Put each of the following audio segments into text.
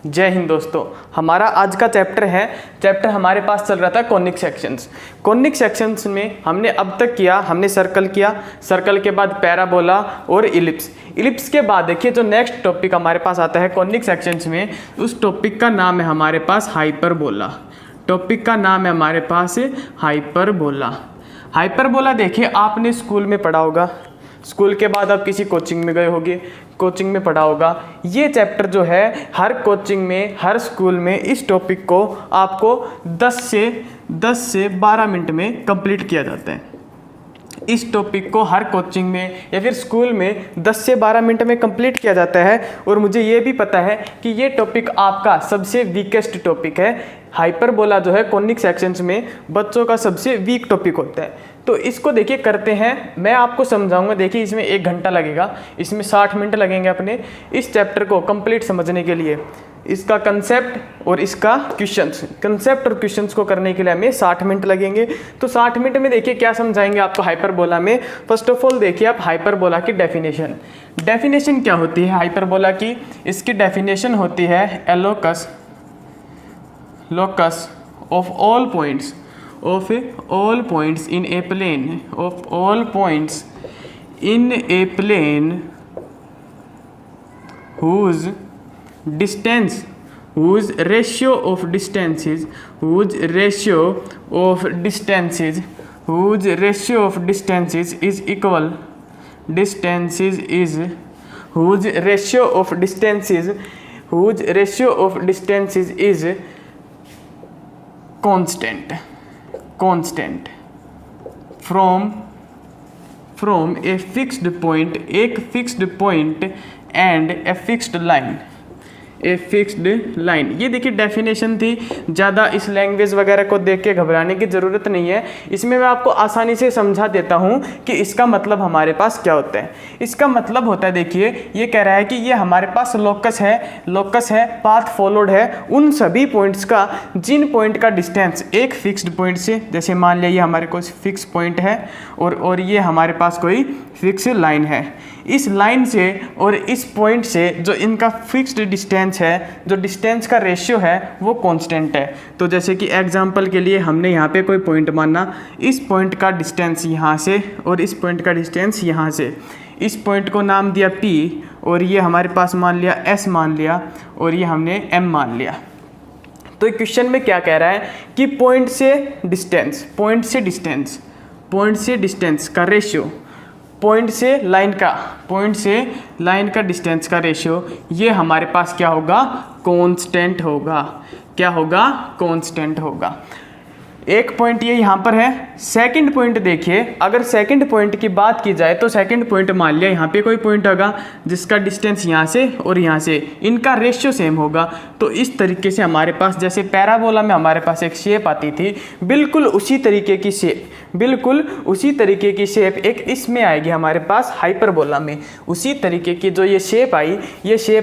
जय हिंद दोस्तों। हमारा आज का चैप्टर हमारे पास चल रहा था कॉनिक सेक्शंस। कॉनिक सेक्शंस में हमने अब तक किया, हमने सर्कल किया, सर्कल के बाद पैराबोला और इलिप्स। इलिप्स के बाद देखिए जो नेक्स्ट टॉपिक हमारे पास आता है कॉनिक सेक्शंस में, उस टॉपिक का नाम है हमारे पास हाइपरबोला। टॉपिक का नाम है हमारे पास हाइपरबोला। हाइपरबोला देखिए आपने स्कूल में पढ़ा होगा, स्कूल के बाद आप किसी कोचिंग में गए होंगे, कोचिंग में पढ़ा होगा। ये चैप्टर जो है हर कोचिंग में, हर स्कूल में इस टॉपिक को आपको 10 से 12 मिनट में कंप्लीट किया जाता है। इस टॉपिक को हर कोचिंग में या फिर स्कूल में 10 से 12 मिनट में कंप्लीट किया जाता है। और मुझे ये भी पता है कि ये टॉपिक आपका सबसे वीकेस्ट टॉपिक है। हाइपरबोला जो है कॉनिक सेक्शंस में बच्चों का सबसे वीक टॉपिक होता है। तो इसको देखिए करते हैं, मैं आपको समझाऊंगा। देखिए इसमें 1 घंटा लगेगा, इसमें 60 मिनट लगेंगे अपने इस चैप्टर को कंप्लीट समझने के लिए। इसका कंसेप्ट और इसका क्वेश्चंस, कंसेप्ट और क्वेश्चंस को करने के लिए हमें 60 मिनट लगेंगे। तो 60 मिनट में देखिए क्या समझाएंगे आपको हाइपरबोला में। फर्स्ट ऑफ ऑल देखिए आप हाइपरबोला की डेफिनेशन क्या होती है हाइपरबोला की। इसकी डेफिनेशन होती है ए locus of all points in a plane, of all points in a plane whose ratio of distances is equal, whose ratio of distances is constant from a fixed point, एक fixed point and a fixed line। ये देखिए definition थी। ज़्यादा इस language वगैरह को देख के घबराने की ज़रूरत नहीं है। इसमें मैं आपको आसानी से समझा देता हूँ कि इसका मतलब हमारे पास क्या होता है। इसका मतलब होता है, देखिए ये कह रहा है कि ये हमारे पास लोकस है, पाथ फॉलोड है उन सभी पॉइंट्स का जिन पॉइंट का डिस्टेंस एक फिक्स्ड पॉइंट से, जैसे मान लिया ये हमारे कोई फिक्स पॉइंट है और ये हमारे पास कोई फिक्स लाइन है। इस लाइन से और इस पॉइंट से जो इनका फिक्स्ड डिस्टेंस है, जो डिस्टेंस का रेशियो है वो कांस्टेंट है। तो जैसे कि एग्जांपल के लिए हमने यहाँ पे कोई पॉइंट माना, इस पॉइंट का डिस्टेंस यहाँ से और इस पॉइंट का डिस्टेंस यहाँ से। इस पॉइंट को नाम दिया P और ये हमारे पास मान लिया S मान लिया और ये हमने M मान लिया। तो क्वेश्चन में क्या कह रहा है कि पॉइंट से डिस्टेंस का रेशियो, पॉइंट से लाइन का डिस्टेंस का रेशियो, ये हमारे पास क्या होगा, कांस्टेंट होगा। क्या होगा, कांस्टेंट होगा। एक पॉइंट ये यहाँ पर है। सेकंड पॉइंट देखिए, अगर सेकंड पॉइंट की बात की जाए तो सेकंड पॉइंट मान लिया यहाँ पे कोई पॉइंट होगा जिसका डिस्टेंस यहाँ से और यहाँ से इनका रेशियो सेम होगा। तो इस तरीके से हमारे पास जैसे पैराबोला में हमारे पास एक शेप आती थी, बिल्कुल उसी तरीके की शेप एक इसमें आएगी हमारे पास हाइपरबोला में। उसी तरीके की जो ये शेप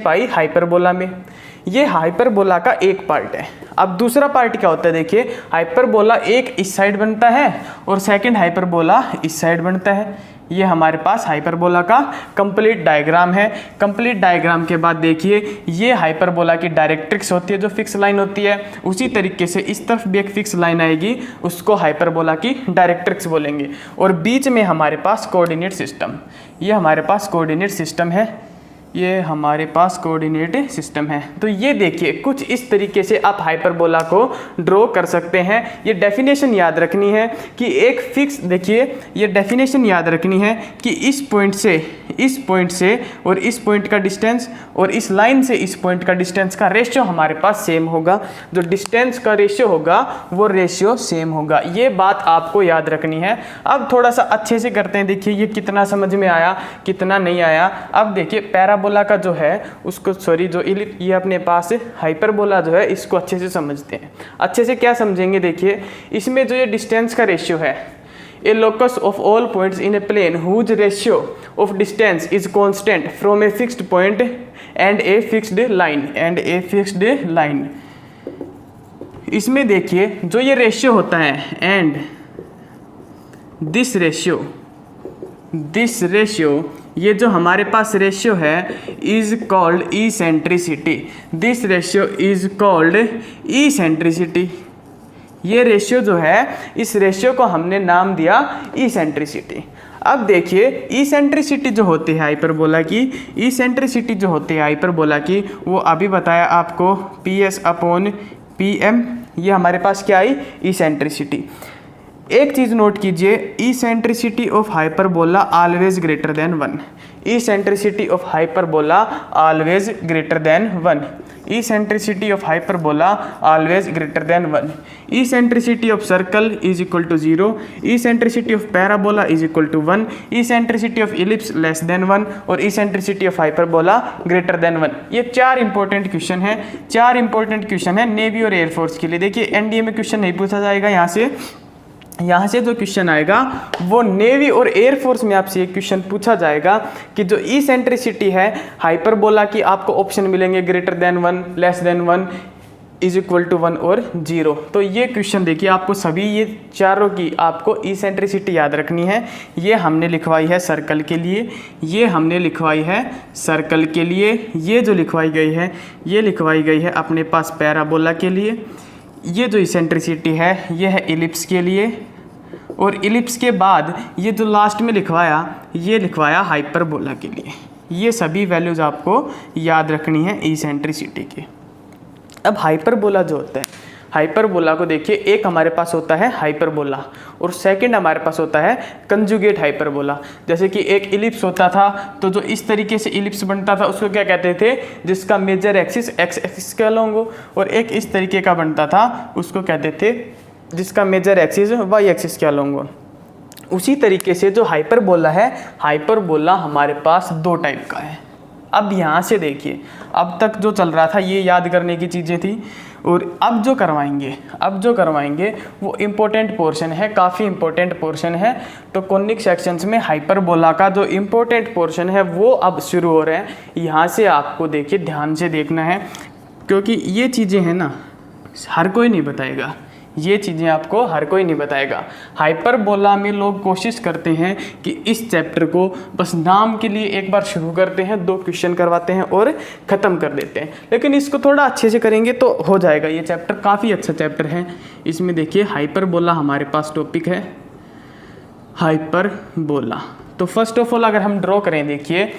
आई हाइपरबोला में। ये हाइपरबोला का एक पार्ट है। अब दूसरा पार्ट क्या होता है, देखिए हाइपरबोला एक इस साइड बनता है और सेकंड हाइपरबोला इस साइड बनता है। ये हमारे पास हाइपरबोला का कंप्लीट डायग्राम है। कंप्लीट डायग्राम के बाद देखिए ये हाइपरबोला की डायरेक्ट्रिक्स होती है जो फिक्स लाइन होती है। उसी तरीके से इस तरफ भी एक फिक्स लाइन आएगी, उसको हाइपरबोला की डायरेक्ट्रिक्स बोलेंगे। और बीच में हमारे पास कोऑर्डिनेट सिस्टम, ये हमारे पास कोऑर्डिनेट सिस्टम है। तो ये देखिए कुछ इस तरीके से आप हाइपरबोला को ड्रॉ कर सकते हैं। ये डेफिनेशन याद रखनी है कि एक फिक्स, देखिए ये डेफिनेशन याद रखनी है कि इस पॉइंट से और इस पॉइंट का डिस्टेंस और इस लाइन से इस पॉइंट का डिस्टेंस का रेशियो हमारे पास सेम होगा। जो डिस्टेंस का रेशियो होगा वो रेशियो सेम होगा। ये बात आपको याद रखनी है। अब थोड़ा सा अच्छे से करते हैं। देखिए ये कितना समझ में आया, कितना नहीं आया। अब देखिए पैराबोला का जो है उसको, ये अपने पास हाइपरबोला जो है इसको अच्छे से समझते हैं। अच्छे से क्या समझेंगे, देखिए इसमें जो ये डिस्टेंस का रेशियो है, a locus of all points in a plane whose ratio of distance is constant from a fixed point and a fixed line. इसमें देखिए जो ये रेशियो होता है एंड दिस रेशियो ये जो हमारे पास रेशियो है is called eccentricity. This ratio is called eccentricity. ये रेशियो जो है, इस रेशियो को हमने नाम दिया इसेंट्रिसिटी। अब देखिए इसेंट्रिसिटी जो होती है हाइपरबोला की, इसेंट्रिसिटी जो होती है हाइपरबोला की, वो अभी बताया आपको PS/PM, ये हमारे पास क्या आई इसेंट्रिसिटी। एक चीज़ नोट कीजिए, eccentricity of hyperbola always greater than 1। Eccentricity of hyperbola always greater than 1। Eccentricity of hyperbola always greater than 1। Eccentricity of circle is equal to 0। Eccentricity of parabola is equal to 1। Eccentricity of ellipse less than 1 और eccentricity of hyperbola greater than 1। ये 4 important question है, 4 important question है navy और air force के लिए। देखिए NDA में question नहीं पूछा जाएगा, यहाँ से जो क्वेश्चन आएगा वो नेवी और एयरफोर्स में आपसे एक क्वेश्चन पूछा जाएगा कि जो इसेंट्रिसिटी है हाइपरबोला की, आपको ऑप्शन मिलेंगे greater than 1, less than 1, is equal to 1 और 0। तो ये क्वेश्चन देखिए, आपको सभी ये चारों की आपको इसेंट्रिसिटी याद रखनी है। ये हमने लिखवाई है सर्कल के लिए, ये हमने लिखवाई है सर्कल के लिए, ये जो लिखवाई गई है ये लिखवाई गई है अपने पास पैराबोला के लिए। ये जो इसेंट्रिसिटी है ये है इलिप्स के लिए, और इलिप्स के बाद ये जो लास्ट में लिखवाया ये लिखवाया हाइपरबोला के लिए। ये सभी वैल्यूज़ आपको याद रखनी है इसेंट्रिसिटी के। अब हाइपरबोला जो होता है, हाइपरबोला को देखिए, एक हमारे पास होता है हाइपरबोला और सेकंड हमारे पास होता है कंजुगेट हाइपरबोला। जैसे कि एक इलिप्स होता था, तो जो इस तरीके से इलिप्स बनता था उसको क्या कहते थे, जिसका मेजर एक्सिस एक्स एक्सिस के अलॉन्ग हो, और एक इस तरीके का बनता था उसको कहते थे जिसका मेजर एक्सिस वाई एक्सिस के अलॉन्ग हो। उसी तरीके से जो हाइपरबोला है, हाइपरबोला हमारे पास 2 टाइप का है। अब यहाँ से देखिए, अब तक जो चल रहा था ये याद करने की चीज़ें थी, और अब जो करवाएंगे वो इम्पोर्टेंट पोर्शन है, काफ़ी इम्पोर्टेंट पोर्शन है। तो कॉनिक सेक्शंस में हाइपरबोला का जो इम्पोर्टेंट पोर्शन है वो अब शुरू हो रहे हैं। यहाँ से आपको देखिए ध्यान से देखना है, क्योंकि ये चीज़ें हैं ना हर कोई नहीं बताएगा, ये चीज़ें आपको हर कोई नहीं बताएगा। हाइपरबोला में लोग कोशिश करते हैं कि इस चैप्टर को बस नाम के लिए एक बार शुरू करते हैं, 2 क्वेश्चन करवाते हैं और ख़त्म कर देते हैं, लेकिन इसको थोड़ा अच्छे से करेंगे तो हो जाएगा। ये चैप्टर काफ़ी अच्छा चैप्टर है। इसमें देखिए हाइपरबोला हमारे पास टॉपिक है, हाइपरबोला। तो फर्स्ट ऑफ ऑल अगर हम ड्रॉ करें, देखिए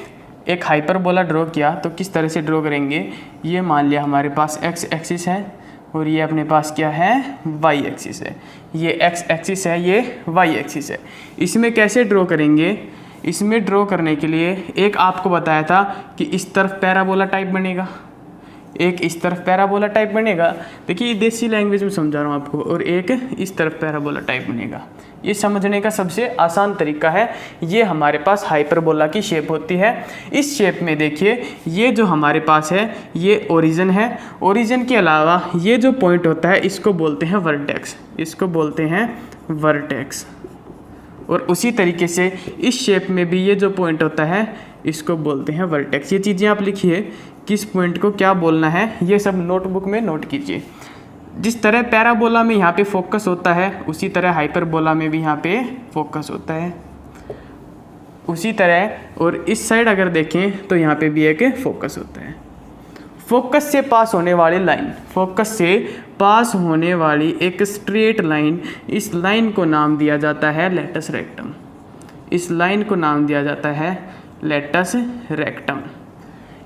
एक हाइपरबोला ड्रॉ किया तो किस तरह से ड्रॉ करेंगे। ये मान लिया हमारे पास एक्स एक्सिस है और ये अपने पास क्या है, वाई एक्सिस है। ये एक्स एक्सिस है, ये वाई एक्सिस है। इसमें कैसे ड्रॉ करेंगे, इसमें ड्रॉ करने के लिए एक आपको बताया था कि इस तरफ पैराबोला टाइप बनेगा, एक इस तरफ पैराबोला टाइप बनेगा। देखिए देसी लैंग्वेज में समझा रहा हूँ आपको, और एक इस तरफ पैराबोला टाइप बनेगा। ये समझने का सबसे आसान तरीका है। ये हमारे पास हाइपरबोला की शेप होती है। इस शेप में देखिए ये जो हमारे पास है ये ओरिजिन है। ओरिजिन के अलावा ये जो पॉइंट होता है इसको बोलते हैं वर्टेक्स, इसको बोलते हैं वर्टेक्स। और उसी तरीके से इस शेप में भी ये जो पॉइंट होता है इसको बोलते हैं वर्टेक्स। ये चीज़ें आप लिखिए, किस पॉइंट को क्या बोलना है, ये सब नोटबुक में नोट कीजिए। जिस तरह पैराबोला में यहाँ पे फोकस होता है उसी तरह हाइपरबोला में भी यहाँ पे फोकस होता है उसी तरह। और इस साइड अगर देखें तो यहाँ पे भी एक फोकस होता है। फोकस से पास होने वाली लाइन, फोकस से पास होने वाली एक स्ट्रेट लाइन, इस लाइन को नाम दिया जाता है लेटस रेक्टम। इस लाइन को नाम दिया जाता है लेटस रेक्टम।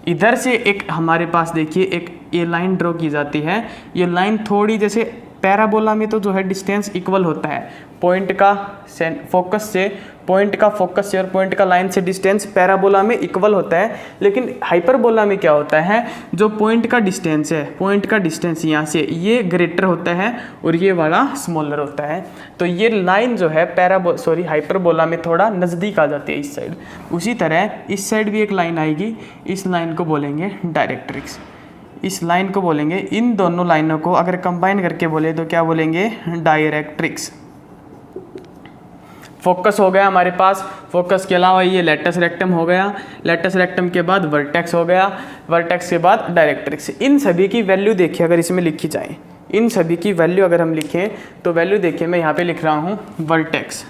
इधर से एक हमारे पास देखिए एक ये लाइन ड्रॉ की जाती है। ये लाइन थोड़ी, जैसे पैराबोला में तो जो है डिस्टेंस इक्वल होता है, पॉइंट का फोकस से और पॉइंट का लाइन से डिस्टेंस पैराबोला में इक्वल होता है। लेकिन हाइपरबोला में क्या होता है, जो पॉइंट का डिस्टेंस है, पॉइंट का डिस्टेंस यहाँ से ये ग्रेटर होता है और ये वाला स्मॉलर होता है। तो ये लाइन जो है हाइपरबोला में थोड़ा नज़दीक आ जाती है इस साइड। उसी तरह इस साइड भी एक लाइन आएगी, इस लाइन को बोलेंगे डायरेक्ट्रिक्स। इस लाइन को बोलेंगे, इन दोनों लाइनों को अगर कंबाइन करके बोले तो क्या बोलेंगे, डायरेक्ट्रिक्स। फोकस हो गया हमारे पास, फोकस के अलावा ये लेटस रेक्टम हो गया, लेटस रेक्टम के बाद वर्टेक्स हो गया, वर्टेक्स के बाद डायरेक्ट्रिक्स। इन सभी की वैल्यू देखिए अगर इसमें लिखी जाए, इन सभी की वैल्यू अगर हम लिखें तो वैल्यू देखिए मैं यहाँ पे लिख रहा हूँ वर्टेक्स,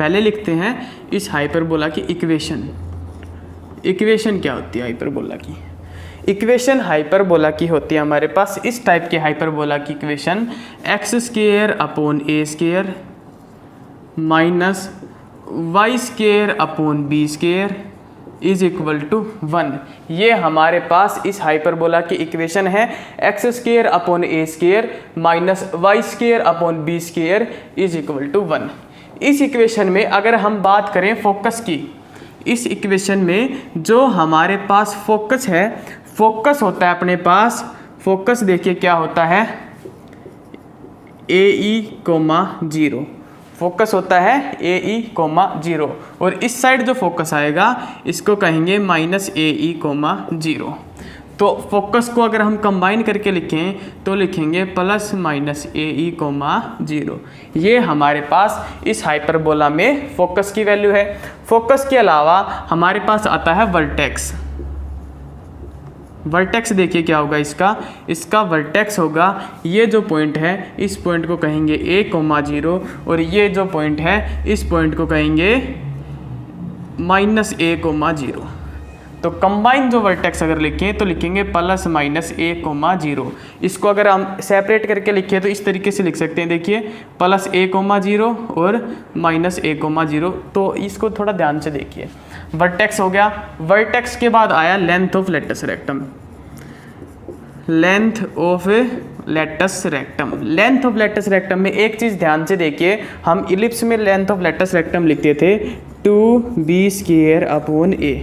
पहले लिखते हैं इस हाइपरबोला की इक्वेशन। इक्वेशन क्या होती है हाइपरबोला की? इक्वेशन हाइपरबोला की होती है हमारे पास इस टाइप के हाइपरबोला की equation x square upon a square minus y square upon b square is equal to 1। ये हमारे पास इस हाइपरबोला की इक्वेशन है x square upon a square minus y square upon b square is equal to 1। इस equation में अगर हम बात करें फोकस की, इस इक्वेशन में जो हमारे पास फोकस है, फोकस होता है अपने पास, फोकस देखिए क्या होता है AE, 0 फोकस होता है AE, 0 और इस साइड जो फोकस आएगा इसको कहेंगे माइनस AE, 0। तो फोकस को अगर हम कंबाइन करके लिखें तो लिखेंगे प्लस माइनस AE, 0। ये हमारे पास इस हाइपरबोला में फोकस की वैल्यू है। फोकस के अलावा हमारे पास आता है वर्टेक्स। वर्टेक्स देखिए क्या होगा इसका वर्टेक्स होगा ये जो पॉइंट है इस पॉइंट को कहेंगे A, 0 और ये जो पॉइंट है इस पॉइंट को कहेंगे माइनस A, 0। तो कंबाइन जो वर्टेक्स अगर लिखें तो लिखेंगे प्लस माइनस A, 0। इसको अगर हम सेपरेट करके लिखें तो इस तरीके से लिख सकते हैं, देखिए प्लस A, 0 और माइनस A, 0। तो इसको थोड़ा ध्यान से देखिए। वर्टेक्स हो गया। वर्टेक्स के बाद आया length of latus rectum. Length of latus rectum. Length of latus rectum में एक चीज़ ध्यान से देखिए, हम इलिप्स में लेंथ ऑफ लेटस रेक्टम लिखते थे 2b² upon a,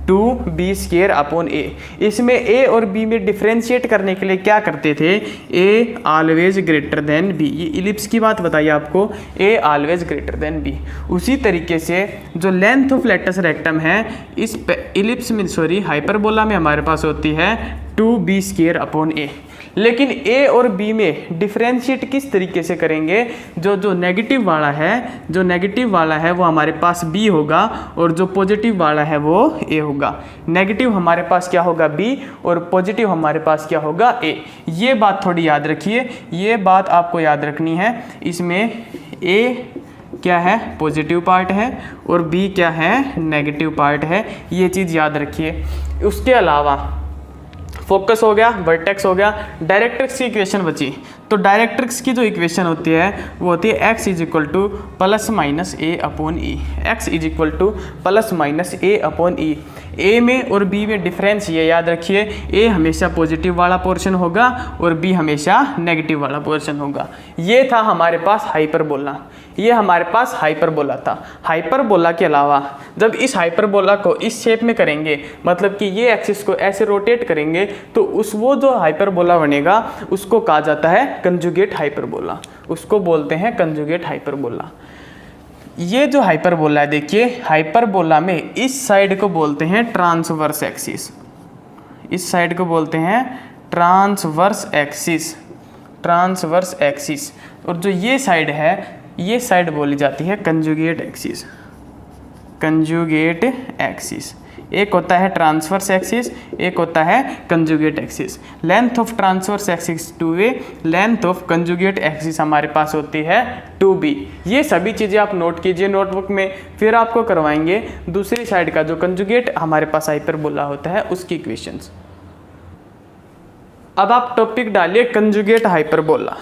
2b² upon a। इसमें a और b में डिफ्रेंशिएट करने के लिए क्या करते थे, a always greater then b। ये इलिप्स की बात बताइए आपको, a always greater then b। उसी तरीके से जो लेंथ ऑफ लेटस रेक्टम है इस इलिप्स में हाइपरबोला में हमारे पास होती है 2b² अपॉन a। लेकिन a और b में डिफ्रेंशिएट किस तरीके से करेंगे, जो नेगेटिव वाला है वो हमारे पास b होगा और जो पॉजिटिव वाला है वो a होगा। नेगेटिव हमारे पास क्या होगा b और पॉजिटिव हमारे पास क्या होगा a। ये बात थोड़ी याद रखिए, ये बात आपको याद रखनी है। इसमें a क्या है पॉजिटिव पार्ट है और b क्या है नेगेटिव पार्ट है, ये चीज़ याद रखिए। उसके अलावा फोकस हो गया, वर्टेक्स हो गया, डायरेक्ट्रिक्स की इक्वेशन बची। तो डायरेक्ट्रिक्स की जो इक्वेशन होती है वो होती है x is equal two plus minus A upon E. X is equal two plus minus A upon E. A में और B में डिफरेंस ये याद रखिए, A हमेशा पॉजिटिव वाला पोर्शन होगा और B हमेशा नेगेटिव वाला पोर्शन होगा। ये था हमारे पास हाइपरबोला, ये हमारे पास हाइपरबोला था। हाइपरबोला के अलावा जब इस हाइपरबोला को इस शेप में करेंगे, मतलब कि ये एक्सिस को ऐसे रोटेट करेंगे, तो वो जो हाइपरबोला बनेगा उसको कहा जाता है कंजुगेट हाइपरबोला। उसको बोलते हैं कंजुगेट हाइपरबोला। ये जो हाइपरबोला है देखिए, हाइपरबोला में इस साइड को बोलते हैं ट्रांसवर्स एक्सिस, इस साइड को बोलते हैं ट्रांसवर्स एक्सिस, ट्रांसवर्स एक्सिस। और जो ये साइड है, ये साइड बोली जाती है कंजुगेट एक्सिस, कंजुगेट एक्सिस। एक होता है ट्रांसवर्स एक्सिस, एक होता है conjugate axis. Length of transverse axis 2a, length of conjugate axis हमारे पास होती है 2b। ये सभी चीज़ें आप नोट कीजिए नोटबुक में, फिर आपको करवाएंगे दूसरी साइड का जो कंजुगेट हमारे पास हाइपरबोला होता है उसकी इक्वेशंस। अब आप टॉपिक डालिए कंजुगेट हाइपरबोला।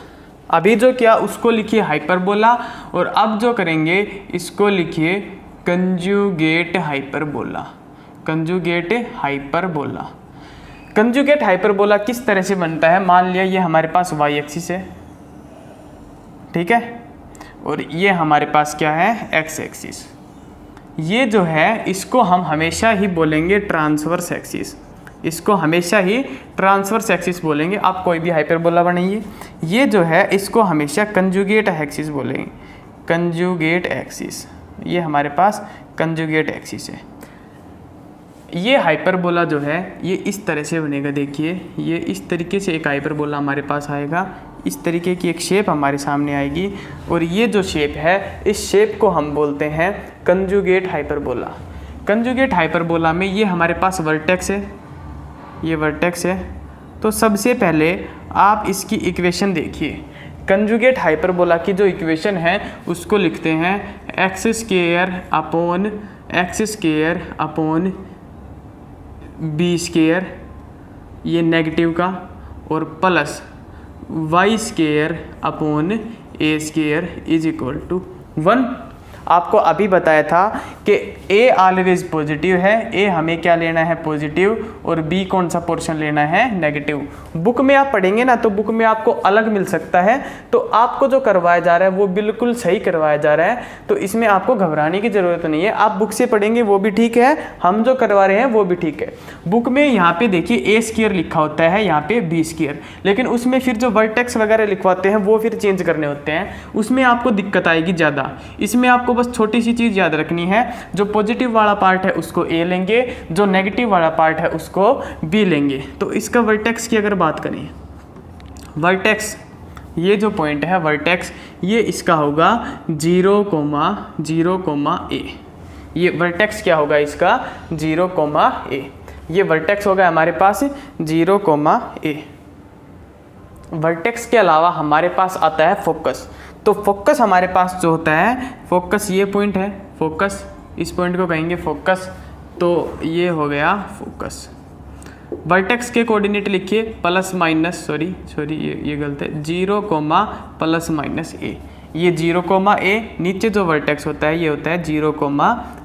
अभी जो किया उसको लिखिए हाइपरबोला और अब जो करेंगे इसको लिखिए conjugate hyperbola, conjugate hyperbola. Conjugate hyperbola किस तरह से बनता है, मान लिया ये हमारे पास y एक्सिस है, ठीक है, और ये हमारे पास क्या है x एक्सिस। ये जो है इसको हम हमेशा ही बोलेंगे ट्रांसवर्स एक्सिस, इसको हमेशा ही ट्रांसवर्स एक्सिस बोलेंगे। आप कोई भी हाइपरबोला बनाइए, ये जो है इसको हमेशा कंजुगेट एक्सिस बोलेंगे, कंजुगेट एक्सिस। ये हमारे पास कंजुगेट एक्सिस है। ये हाइपरबोला जो है ये इस तरह से बनेगा, देखिए ये इस तरीके से एक हाइपरबोला हमारे पास आएगा, इस तरीके की एक शेप हमारे सामने आएगी और ये जो शेप है इस शेप को हम बोलते हैं कंजुगेट हाइपरबोला। कंजुगेट हाइपरबोला में ये हमारे पास वर्टेक्स है, ये वर्टेक्स है। तो सबसे पहले आप इसकी इक्वेशन देखिए, कंजुगेट हाइपरबोला की जो इक्वेशन है उसको लिखते हैं x square upon b square, ये नेगेटिव का, और plus y square upon a square is equal to 1। आपको अभी बताया था कि ए ऑलवेज पॉजिटिव है, ए हमें क्या लेना है पॉजिटिव, और बी कौन सा पोर्शन लेना है नेगेटिव। बुक में आप पढ़ेंगे ना तो बुक में आपको अलग मिल सकता है, तो आपको जो करवाया जा रहा है वो बिल्कुल सही करवाया जा रहा है, तो इसमें आपको घबराने की ज़रूरत नहीं है। आप बुक से पढ़ेंगे वो भी ठीक है, हम जो करवा रहे हैं वो भी ठीक है। बुक में यहाँ पे देखिए ए स्क्वायर लिखा होता है, यहाँ पे बी स्क्वायर, लेकिन उसमें फिर जो वर्टेक्स वगैरह लिखवाते हैं वो फिर चेंज करने होते हैं, उसमें आपको दिक्कत आएगी ज़्यादा। इसमें आपको बस छोटी सी चीज़ याद रखनी है, जो पॉजिटिव वाला पार्ट है उसको ए लेंगे, जो नेगेटिव वाला पार्ट है उसको बी लेंगे। तो इसका वर्टेक्स की अगर बात करें, वर्टेक्स ये जो पॉइंट है वर्टेक्स, ये इसका होगा 0,0, ए। ये वर्टेक्स क्या होगा इसका 0, ए। ये वर्टेक्स होगा हमारे पास 0, ए। वर्टेक्स के अलावा हमारे पास आता है फोकस। तो फोकस हमारे पास जो होता है, फोकस ये पॉइंट है, फोकस इस पॉइंट को कहेंगे फोकस, तो ये हो गया फोकस। वर्टेक्स के कोऑर्डिनेट लिखिए प्लस माइनस, सॉरी ये गलत है, 0, +- ए। ये 0, ए, नीचे जो वर्टेक्स होता है ये होता है 0,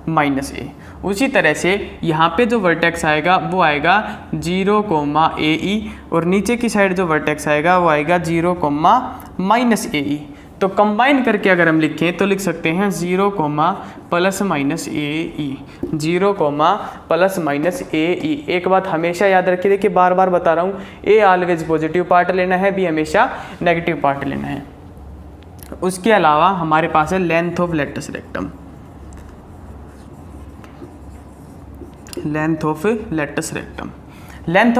-ए। उसी तरह से यहाँ पे जो वर्टेक्स आएगा वो आएगा 0, AE, और नीचे की साइड जो वर्टेक्स आएगा वो आएगा 0, -AE। तो कंबाइन करके अगर हम लिखें तो लिख सकते हैं 0, +-AE, 0, +-AE। एक बात हमेशा याद रखिए, देखिए बार बार बता रहा हूँ, ए ऑलवेज पॉजिटिव पार्ट लेना है, बी हमेशा नेगेटिव पार्ट लेना है। उसके अलावा हमारे पास है length of latus rectum. Length of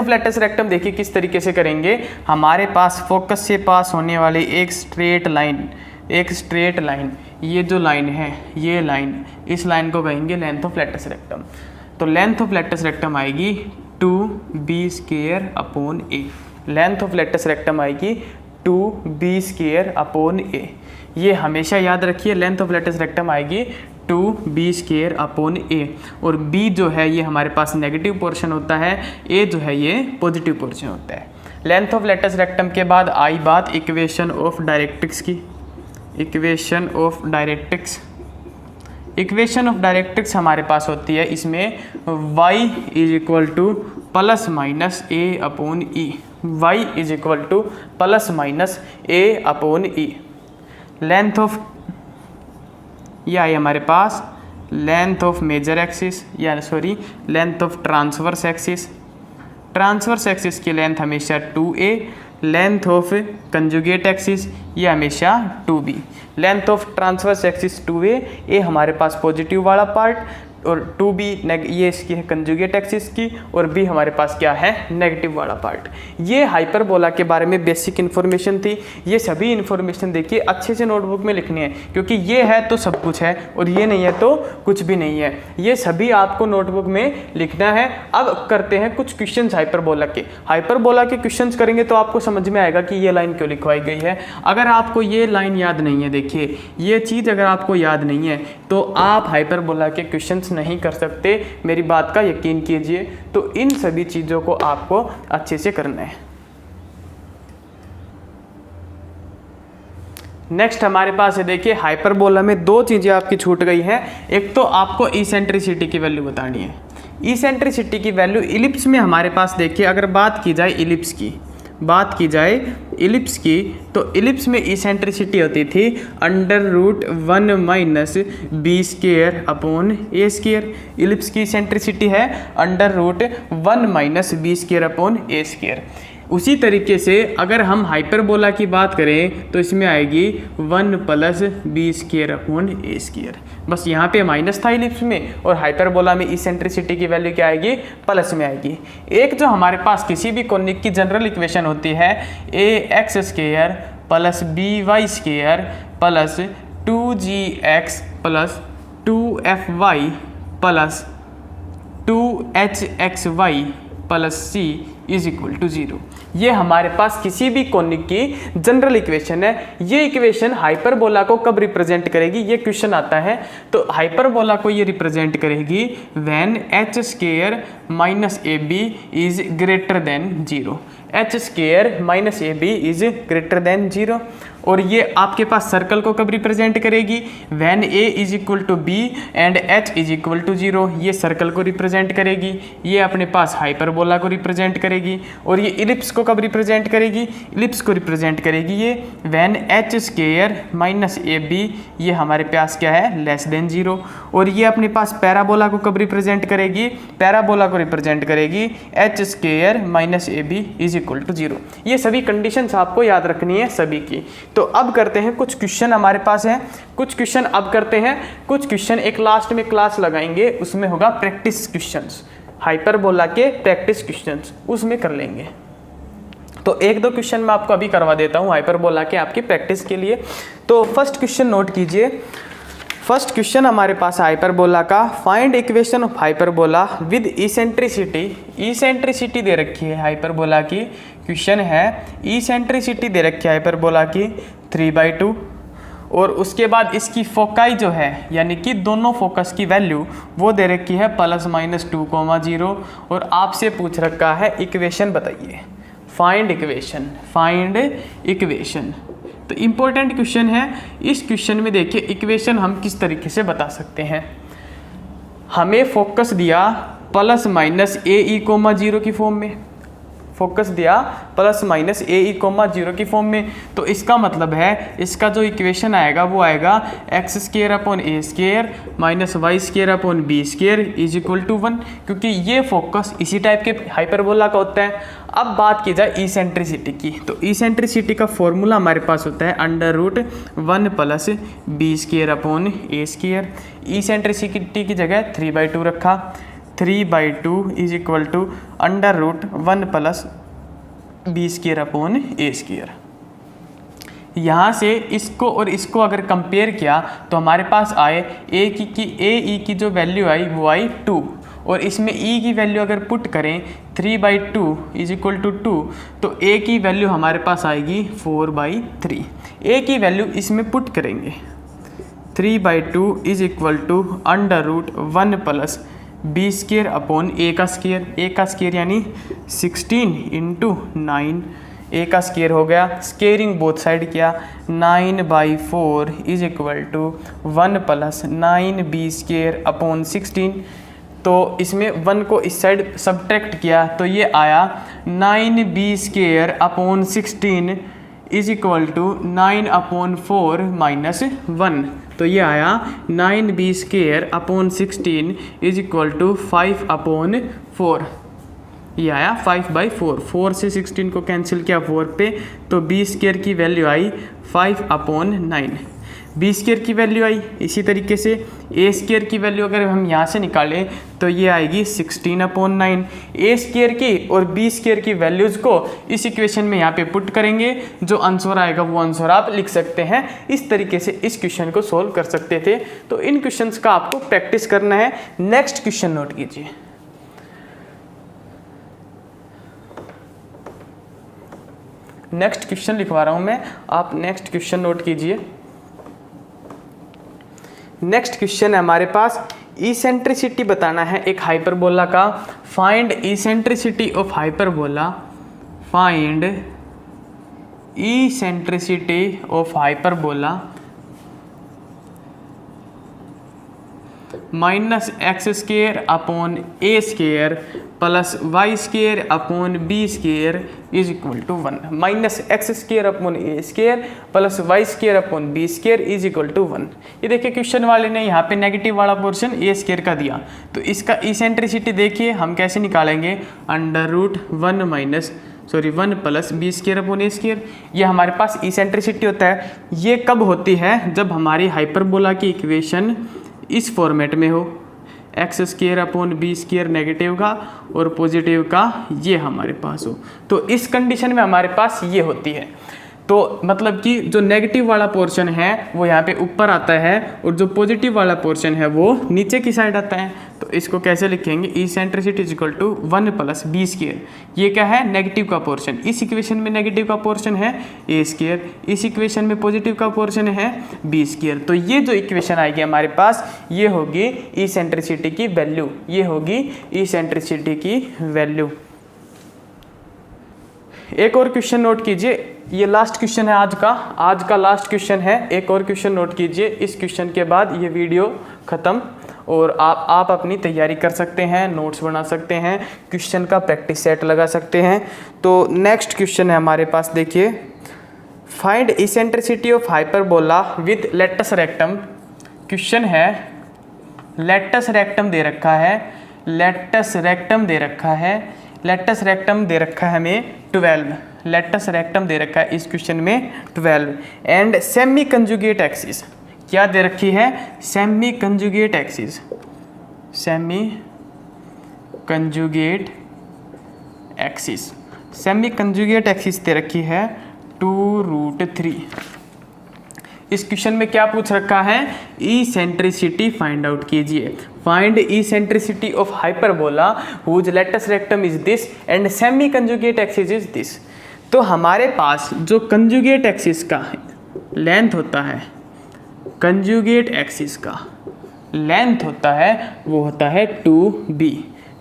latus rectum देखिए किस तरीके से करेंगे। हमारे पास फोकस से पास होने वाली एक स्ट्रेट लाइन, ये जो लाइन है, ये लाइन, इस लाइन को कहेंगे लेंथ ऑफ लेटस रेक्टम। तो लेंथ ऑफ लेटस रेक्टम आएगी 2b² upon a. Length of latus rectum आएगी 2b² अपॉन ए। ये हमेशा याद रखिए, लेंथ ऑफ लेटस रेक्टम आएगी 2b² अपॉन ए, और b जो है ये हमारे पास नेगेटिव पोर्शन होता है, a जो है ये पॉजिटिव पोर्शन होता है। लेंथ ऑफ लेटस रेक्टम के बाद आई बात इक्वेशन ऑफ डायरेक्ट्रिक्स की। इक्वेशन ऑफ डायरेक्ट्रिक्स हमारे पास होती है, इसमें y = +-a upon e, y = +-a upon e। Length of, ये आई हमारे पास लेंथ ऑफ मेजर एक्सिस, या sorry length of transverse axis. Transverse axis की लेंथ हमेशा 2a, length of conjugate axis ये हमेशा 2b। Length of transverse axis 2a, ए हमारे पास positive वाला part, और 2b ये इसकी है कंजुगेट एक्सिस की, और b हमारे पास क्या है नेगेटिव वाला पार्ट। ये हाइपरबोला के बारे में बेसिक इन्फॉर्मेशन थी। ये सभी इन्फॉर्मेशन देखिए अच्छे से नोटबुक में लिखनी है, क्योंकि ये है तो सब कुछ है और ये नहीं है तो कुछ भी नहीं है। ये सभी आपको नोटबुक में लिखना है। अब करते हैं कुछ क्वेश्चन हाइपरबोला के क्वेश्चन करेंगे तो आपको समझ में आएगा कि ये लाइन क्यों लिखवाई गई है। अगर आपको ये लाइन याद नहीं है, देखिए ये चीज़ अगर आपको याद नहीं है तो आप हाइपरबोला के क्वेश्चंस नहीं कर सकते, मेरी बात का यकीन कीजिए। तो इन सभी चीज़ों को आपको अच्छे से करना है। नेक्स्ट हमारे पास है, देखिए हाइपरबोला में दो चीज़ें आपकी छूट गई हैं। एक तो आपको इसेंट्रिसिटी की वैल्यू बतानी है। इसेंट्रिसिटी की वैल्यू इलिप्स में हमारे पास, देखिए अगर बात की जाए इलिप्स की, तो इलिप्स में इसेंट्रिसिटी होती थी √1 - b² अपॉन a²। इलिप्स की इसेंट्रिसिटी है √1 - b² अपॉन a²। उसी तरीके से अगर हम हाइपरबोला की बात करें तो इसमें आएगी 1 + b² अपॉन a²। बस यहाँ पे माइनस था इलिप्स में, और हाइपरबोला में इसेंट्रिसिटी की वैल्यू क्या आएगी प्लस में आएगी। एक जो हमारे पास किसी भी कोनिक की जनरल इक्वेशन होती है ax² + by² + 2gx + 2fy + 2hxy + c is equal to 0। ये हमारे पास किसी भी कोनिक की जनरल इक्वेशन है। ये इक्वेशन हाइपरबोला को कब रिप्रेजेंट करेगी, ये क्वेश्चन आता है। तो हाइपरबोला को ये रिप्रेजेंट करेगी when h square minus AB is greater than 0। h square minus AB is greater than 0। और ये आपके पास सर्कल को कब रिप्रेजेंट करेगी, when a is equal to b and h is equal to 0। ये सर्कल को रिप्रेजेंट करेगी। ये अपने पास हाइपरबोला को रिप्रेजेंट करेगी। और ये इलिप्स को कब रिप्रेजेंट करेगी, इलिप्स को रिप्रेजेंट करेगी ये when h square minus AB, ये हमारे पास क्या है, लेस देन 0। और ये अपने पास पैराबोला को कब रिप्रेजेंट करेगी, पैराबोला को रिप्रेजेंट करेगी h square minus AB is equal to 0। ये सभी कंडीशंस आपको याद रखनी है सभी की। तो अब करते हैं कुछ क्वेश्चन हमारे पास हैं, कुछ क्वेश्चन अब करते हैं, कुछ क्वेश्चन एक लास्ट में क्लास लगाएंगे, उसमें होगा प्रैक्टिस क्वेश्चंस, हाइपरबोला के प्रैक्टिस क्वेश्चंस, उसमें कर लेंगे। तो एक दो क्वेश्चन मैं आपको अभी करवा देता हूँ हाइपरबोला के आपकी प्रैक्टिस के लिए। तो फर्स्ट क्वेश्चन नोट कीजिए। फर्स्ट क्वेश्चन हमारे पास हाइपरबोला का, find equation of hyperbola with eccentricity. Eccentricity दे रखी है हाइपरबोला की, क्वेश्चन है इसेंट्रिसिटी दे रखी है हाइपरबोला की 3/2। और उसके बाद इसकी फोकाई जो है, यानी कि दोनों फोकस की वैल्यू वो दे रखी है +-2,0। और आपसे पूछ रखा है इक्वेशन बताइए, फाइंड इक्वेशन, फाइंड इक्वेशन। तो इम्पोर्टेंट क्वेश्चन है। इस क्वेश्चन में देखिए इक्वेशन हम किस तरीके से बता सकते हैं। हमें फोकस दिया +-AE, 0 की फॉर्म में, फोकस दिया +-AE, 0 की फॉर्म में। तो इसका मतलब है इसका जो इक्वेशन आएगा वो आएगा x² minus y² is equal to 1, क्योंकि ये फोकस इसी टाइप के हाइपरबोला का होता है। अब बात की जाए इसेंट्रिसिटी की, तो इसेंट्रिसिटी का फॉर्मूला हमारे पास होता है √1 + b²/a²। इसेंट्रिसिटी की जगह 3/2 रखा, 3/2 इज इक्वल टू √1 + b²/a²। यहाँ से इसको और इसको अगर कंपेयर किया तो हमारे पास आए ए की जो वैल्यू आई वो आई 2, और इसमें e की वैल्यू अगर पुट करें 3/2 इज इक्वल टू 2, तो a की वैल्यू हमारे पास आएगी 4/3। a की वैल्यू इसमें पुट करेंगे 3/2 is equal to √1 + b²/a²। a² यानी 16 × 9, a² हो गया, स्केयरिंग बोथ साइड किया 9/4 इज इक्वल टू 1 + 9b²/16। तो इसमें 1 को इस साइड सब्ट्रैक्ट किया तो ये आया 9b²/16 इज इक्वल टू 9/4 - 1। तो ये आया 9b²/16 इज इक्वल टू 5/4। ये आया 5/4। 4 से 16 को कैंसिल किया 4 पे, तो b² की वैल्यू आई 5/9। b² की वैल्यू आई। इसी तरीके से a² की वैल्यू अगर हम यहाँ से निकालें तो ये आएगी 16/9। a² की और b² की वैल्यूज़ को इस इक्वेशन में यहाँ पे पुट करेंगे, जो आंसर आएगा वो आंसर आप लिख सकते हैं। इस तरीके से इस क्वेश्चन को सोल्व कर सकते थे। तो इन क्वेश्चंस का आपको प्रैक्टिस करना है। नेक्स्ट क्वेश्चन नोट कीजिए। नेक्स्ट क्वेश्चन लिखवा रहा हूँ मैं, आप नेक्स्ट क्वेश्चन नोट कीजिए। नेक्स्ट क्वेश्चन है हमारे पास, इसेंट्रिसिटी बताना है एक हाइपरबोला का। Find eccentricity of hyperbola, find eccentricity of hyperbola -x² + y² is equal to 1। -x² + y² is equal to 1। ये देखिए क्वेश्चन वाले ने यहाँ पे नेगेटिव वाला पोर्शन a² का दिया, तो इसका इसेंट्रिसिटी देखिए हम कैसे निकालेंगे, √1 + b²/a²। ये हमारे पास इसेंट्रिसिटी होता है। ये कब होती है, जब हमारी हाइपरबोला की इक्वेशन इस फॉर्मेट में हो, x² नेगेटिव का और पॉजिटिव का ये हमारे पास हो, तो इस कंडीशन में हमारे पास ये होती है। तो मतलब कि जो नेगेटिव वाला पोर्शन है वो यहाँ पे ऊपर आता है और जो पॉजिटिव वाला पोर्शन है वो नीचे की साइड आता है। तो इसको कैसे लिखेंगे, eccentricity is equal to 1 + b²। ये क्या है, नेगेटिव का पोर्शन। इस इक्वेशन में नेगेटिव का पोर्शन है a², इस इक्वेशन में पॉजिटिव का पोर्शन है b²। तो ये जो इक्वेशन आएगी हमारे पास, ये होगी इसेंट्रिसिटी की वैल्यू, ये होगी इसेंट्रिसिटी की वैल्यू। एक और क्वेश्चन नोट कीजिए, ये लास्ट क्वेश्चन है आज का लास्ट क्वेश्चन है। एक और क्वेश्चन नोट कीजिए, इस क्वेश्चन के बाद ये वीडियो ख़त्म और आप अपनी तैयारी कर सकते हैं, नोट्स बना सकते हैं, क्वेश्चन का प्रैक्टिस सेट लगा सकते हैं। तो नेक्स्ट क्वेश्चन है हमारे पास, देखिए, find eccentricity of hyperbola with latus rectum. Question है, लेटस रेक्टम दे रखा है, लेटस रेक्टम दे रखा है, लेटस रेक्टम दे रखा है हमें 12, लेटस रेक्टम दे रखा है इस क्वेश्चन में 12 एंड सेमी कंजुगेट एक्सिस। क्या दे रखी है, semi conjugate axis, semi conjugate axis, semi conjugate axis दे रखी है 2√3। इस क्वेश्चन में क्या पूछ रखा है, इसेंट्रिसिटी फाइंड आउट कीजिए। Find eccentricity of hyperbola whose latus rectum is this and semi conjugate axis is this. तो हमारे पास जो कंजुगेट एक्सिस का लेंथ होता है, कंजुगेट एक्सिस का लेंथ होता है वो होता है 2b।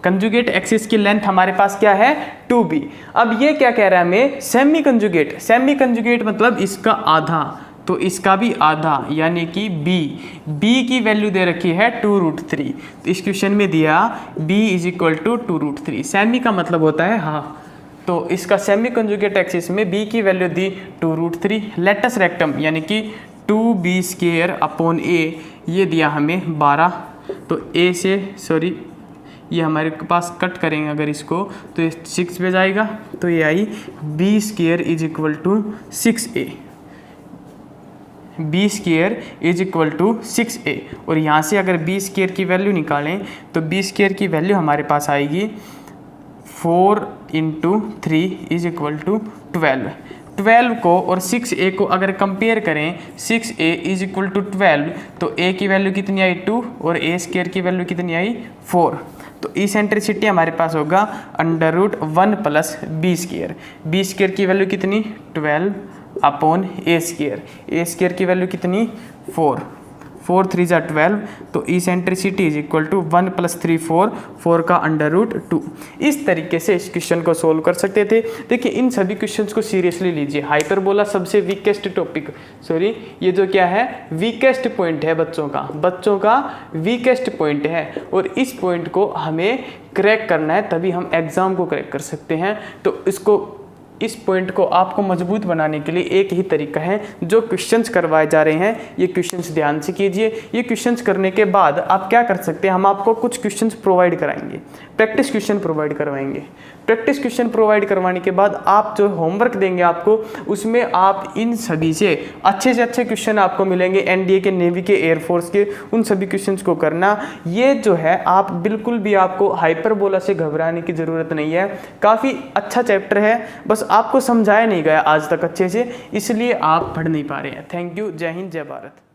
कंजुगेट एक्सिस की लेंथ हमारे पास क्या है, 2b। अब ये क्या कह रहा है हमें, सेमी कंजुगेट, सेमी कंजुगेट मतलब इसका आधा, तो इसका भी आधा यानी कि b की वैल्यू दे रखी है 2√3। तो इस क्वेश्चन में दिया b = 2√3। सेमी का मतलब होता है हाफ, तो इसका सेमी कंजुगेट एक्सिस में b की वैल्यू दी 2√3। लेटस रेक्टम यानी कि 2b²/a, ये दिया हमें 12। तो a से सॉरी ये हमारे पास कट करेंगे अगर इसको तो ये 6 पे जाएगा, तो ये आई b² = 6a, b² = 6a। और यहाँ से अगर b² की वैल्यू निकालें तो b² की वैल्यू हमारे पास आएगी 4 × 3 = 12। 12 को और 6a को अगर कंपेयर करें, 6a = 12, तो a की वैल्यू कितनी आई 2 और a² की वैल्यू कितनी आई 4। तो इसेंट्रिसिटी हमारे पास होगा √1 + b²। b² की वैल्यू कितनी 12/a², a² की वैल्यू कितनी 4, 4 3 = 12। तो इसेंट्रिसिटी इज इक्वल टू 1 + 3 4 का √2। इस तरीके से इस क्वेश्चन को सोल्व कर सकते थे। देखिए इन सभी क्वेश्चंस को सीरियसली लीजिए। हाइपरबोला सबसे वीकेस्ट टॉपिक, सॉरी ये जो क्या है, वीकेस्ट पॉइंट है बच्चों का वीकेस्ट पॉइंट है, और इस पॉइंट को हमें क्रैक करना है, तभी हम एग्ज़ाम को क्रैक कर सकते हैं। तो इस पॉइंट को आपको मजबूत बनाने के लिए एक ही तरीका है, जो क्वेश्चंस करवाए जा रहे हैं ये क्वेश्चंस ध्यान से कीजिए। ये क्वेश्चंस करने के बाद आप क्या कर सकते हैं, हम आपको कुछ क्वेश्चंस प्रोवाइड कराएंगे, प्रैक्टिस क्वेश्चन प्रोवाइड करवाएंगे। प्रैक्टिस क्वेश्चन प्रोवाइड करवाने के बाद आप जो होमवर्क देंगे आपको, उसमें आप इन सभी से अच्छे क्वेश्चन आपको मिलेंगे, एनडीए के, नेवी के, एयरफोर्स के, उन सभी क्वेश्चंस को करना। ये जो है आप बिल्कुल भी आपको हाइपरबोला से घबराने की ज़रूरत नहीं है। काफ़ी अच्छा चैप्टर है, बस आपको समझाया नहीं गया आज तक अच्छे से, इसलिए आप पढ़ नहीं पा रहे हैं। Thank you. जय हिंद, जय भारत।